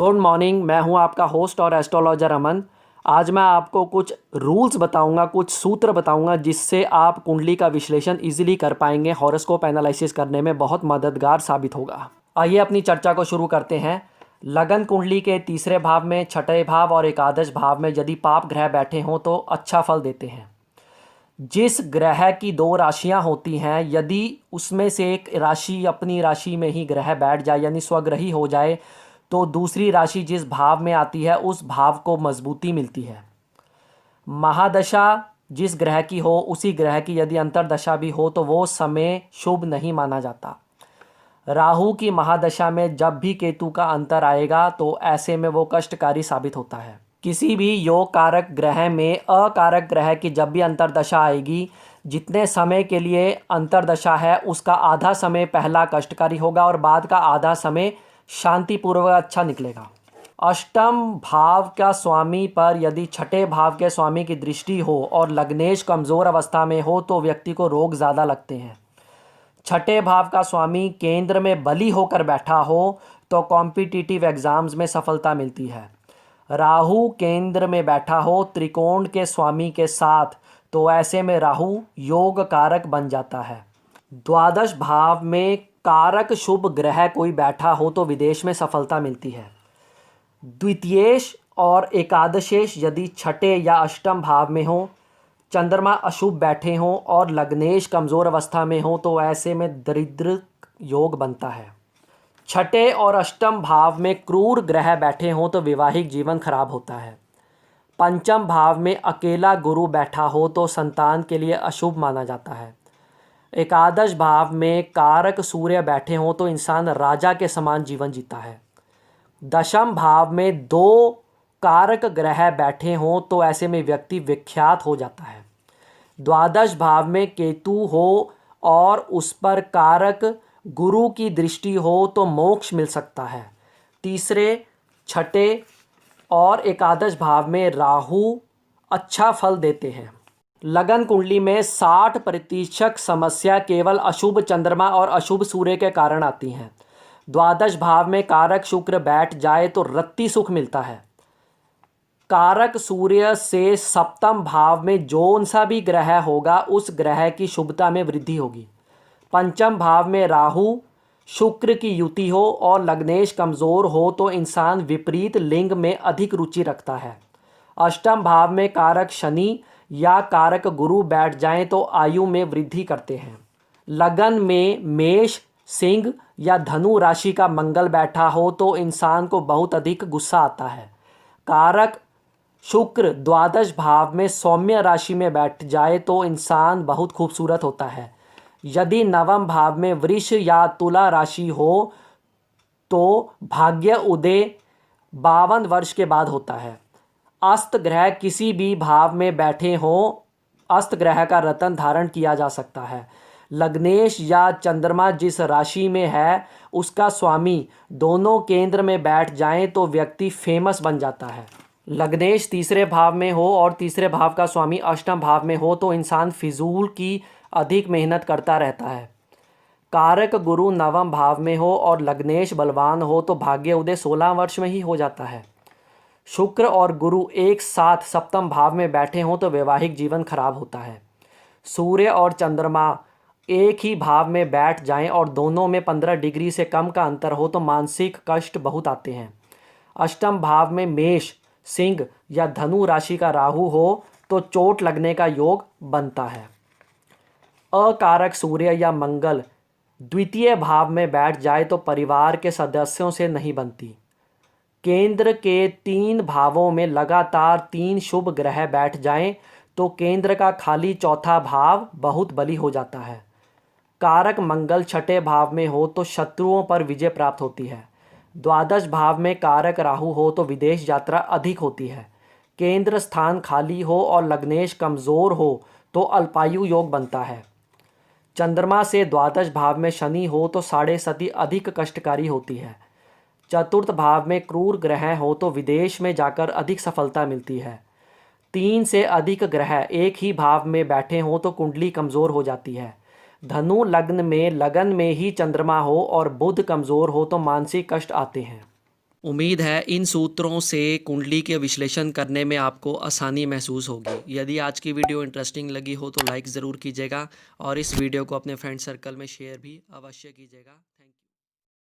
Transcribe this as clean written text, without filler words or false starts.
Good morning. मैं हूं आपका होस्ट और एस्ट्रोलॉजर अमन। आज मैं आपको कुछ रूल्स बताऊंगा, कुछ सूत्र बताऊंगा जिससे आप कुंडली का विश्लेषण इजीली कर पाएंगे। हॉरोस्कोप एनालिसिस करने में बहुत मददगार साबित होगा। आइए अपनी चर्चा को शुरू करते हैं। लगन कुंडली के तीसरे भाव में, छठे भाव और एकादश भाव में यदि पाप ग्रह बैठे हों तो अच्छा फल देते हैं। जिस ग्रह की दो राशियां होती हैं, यदि उसमें से एक राशि अपनी राशि में ही ग्रह बैठ जाए यानी स्वग्रही हो जाए तो दूसरी राशि जिस भाव में आती है उस भाव को मजबूती मिलती है। महादशा जिस ग्रह की हो उसी ग्रह की यदि अंतर्दशा भी हो तो वो समय शुभ नहीं माना जाता। राहु की महादशा में जब भी केतु का अंतर आएगा तो ऐसे में वो कष्टकारी साबित होता है। किसी भी योग कारक ग्रह में अकारक ग्रह की जब भी अंतर्दशा आएगी, जितने समय के लिए अंतर्दशा है उसका आधा समय पहला कष्टकारी होगा और बाद का आधा समय शांतिपूर्वक अच्छा निकलेगा। अष्टम भाव का स्वामी पर यदि छठे भाव के स्वामी की दृष्टि हो और लग्नेश कमज़ोर अवस्था में हो तो व्यक्ति को रोग ज़्यादा लगते हैं। छठे भाव का स्वामी केंद्र में बली होकर बैठा हो तो कॉम्पिटिटिव एग्जाम्स में सफलता मिलती है। राहु केंद्र में बैठा हो त्रिकोण के स्वामी के साथ तो ऐसे में राहु योग कारक बन जाता है। द्वादश भाव में कारक शुभ ग्रह कोई बैठा हो तो विदेश में सफलता मिलती है। द्वितीयेश और एकादशेश यदि छठे या अष्टम भाव में हो, चंद्रमा अशुभ बैठे हों और लग्नेश कमज़ोर अवस्था में हो तो ऐसे में दरिद्र योग बनता है। छठे और अष्टम भाव में क्रूर ग्रह बैठे हों तो वैवाहिक जीवन खराब होता है। पंचम भाव में अकेला गुरु बैठा हो तो संतान के लिए अशुभ माना जाता है। एकादश भाव में कारक सूर्य बैठे हों तो इंसान राजा के समान जीवन जीता है। दशम भाव में दो कारक ग्रह बैठे हों तो ऐसे में व्यक्ति विख्यात हो जाता है। द्वादश भाव में केतु हो और उस पर कारक गुरु की दृष्टि हो तो मोक्ष मिल सकता है। तीसरे, छठे और एकादश भाव में राहु अच्छा फल देते हैं। लगन कुंडली में 60% समस्या केवल अशुभ चंद्रमा और अशुभ सूर्य के कारण आती हैं। द्वादश भाव में कारक शुक्र बैठ जाए तो रत्ती सुख मिलता है। कारक सूर्य से सप्तम भाव में जौन सा भी ग्रह होगा उस ग्रह की शुभता में वृद्धि होगी। पंचम भाव में राहु शुक्र की युति हो और लग्नेश कमज़ोर हो तो इंसान विपरीत लिंग में अधिक रुचि रखता है। अष्टम भाव में कारक शनि या कारक गुरु बैठ जाएं तो आयु में वृद्धि करते हैं। लगन में मेष, सिंह या धनु राशि का मंगल बैठा हो तो इंसान को बहुत अधिक गुस्सा आता है। कारक शुक्र द्वादश भाव में सौम्य राशि में बैठ जाए तो इंसान बहुत खूबसूरत होता है। यदि नवम भाव में वृष या तुला राशि हो तो भाग्य उदय 52 वर्ष के बाद होता है। अस्त ग्रह किसी भी भाव में बैठे हों, अस्त ग्रह का रत्न धारण किया जा सकता है। लग्नेश या चंद्रमा जिस राशि में है उसका स्वामी दोनों केंद्र में बैठ जाएं तो व्यक्ति फेमस बन जाता है। लग्नेश तीसरे भाव में हो और तीसरे भाव का स्वामी अष्टम भाव में हो तो इंसान फिजूल की अधिक मेहनत करता रहता है। कारक गुरु नवम भाव में हो और लग्नेश बलवान हो तो भाग्य उदय 16 वर्ष में ही हो जाता है। शुक्र और गुरु एक साथ सप्तम भाव में बैठे हों तो वैवाहिक जीवन खराब होता है। सूर्य और चंद्रमा एक ही भाव में बैठ जाएं और दोनों में 15 डिग्री से कम का अंतर हो तो मानसिक कष्ट बहुत आते हैं। अष्टम भाव में मेष, सिंह या धनु राशि का राहु हो तो चोट लगने का योग बनता है। अकारक सूर्य या मंगल द्वितीय भाव में बैठ जाए तो परिवार के सदस्यों से नहीं बनती। केंद्र के 3 भावों में लगातार 3 शुभ ग्रह बैठ जाएं तो केंद्र का खाली चौथा भाव बहुत बली हो जाता है। कारक मंगल छठे भाव में हो तो शत्रुओं पर विजय प्राप्त होती है। द्वादश भाव में कारक राहु हो तो विदेश यात्रा अधिक होती है। केंद्र स्थान खाली हो और लग्नेश कमज़ोर हो तो अल्पायु योग बनता है। चंद्रमा से द्वादश भाव में शनि हो तो साढ़े सती अधिक कष्टकारी होती है। चतुर्थ भाव में क्रूर ग्रह हो तो विदेश में जाकर अधिक सफलता मिलती है। 3 से अधिक ग्रह एक ही भाव में बैठे हों तो कुंडली कमज़ोर हो जाती है। धनु लग्न में लगन में ही चंद्रमा हो और बुध कमज़ोर हो तो मानसिक कष्ट आते हैं। उम्मीद है इन सूत्रों से कुंडली के विश्लेषण करने में आपको आसानी महसूस होगी। यदि आज की वीडियो इंटरेस्टिंग लगी हो तो लाइक ज़रूर कीजिएगा और इस वीडियो को अपने फ्रेंड सर्कल में शेयर भी अवश्य कीजिएगा।